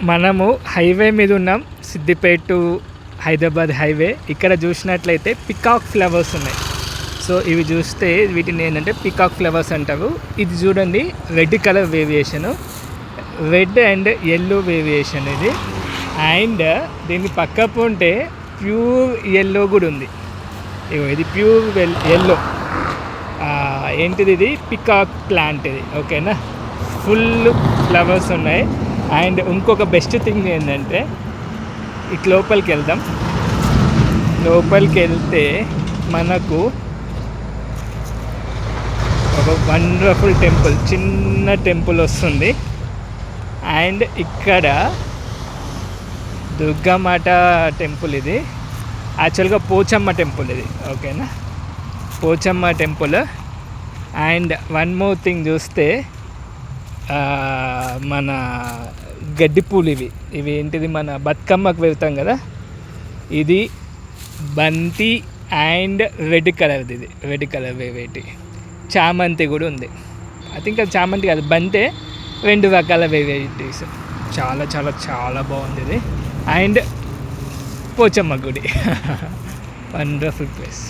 మనము హైవే మీద ఉన్నాం, సిద్దిపేట టు హైదరాబాద్ హైవే. ఇక్కడ చూసినట్లయితే పికాక్ ఫ్లవర్స్ ఉన్నాయి. సో ఇవి చూస్తే వీటిని ఏంటంటే పికాక్ ఫ్లవర్స్ అంటారు. ఇది చూడండి, red colour variation, red and yellow variation ఇది. అండ్ దీన్ని పక్కపు ఉంటే ప్యూర్ ఎల్లో కూడా ఉంది. ఇది ప్యూర్ ఎల్లో. ఏంటిది, ఇది పికాక్ ప్లాంట్ ఇది. ఓకేనా, ఫుల్ ఫ్లవర్స్ ఉన్నాయి. అండ్ ఇంకొక బెస్ట్ థింగ్ ఏంటంటే ఇటు లోపలికి వెళ్దాం. లోపలికి వెళ్తే మనకు ఒక వండర్ఫుల్ టెంపుల్, చిన్న టెంపుల్ వస్తుంది. అండ్ ఇక్కడ దుర్గామాత టెంపుల్ ఇది. యాక్చువల్గా పోచమ్మ టెంపుల్ ఇది. ఓకేనా, Pochamma temple. And one more thing చూస్తే మన గడ్డి పూలు ఇవి ఏంటిది, మన బతుకమ్మకు వెళ్తాం కదా, ఇది బంతి అండ్ రెడ్ కలర్ది. ఇది రెడ్ కలర్ వేవేటి. చామంతి కూడా ఉంది. ఐ థింక్ అది చామంతి కాదు, బంతే. 2 రకాల వెరైటీస్. చాలా చాలా చాలా బాగుంది ఇది. అండ్ పోచమ్మ గుడి వండర్ఫుల్ ప్లేస్.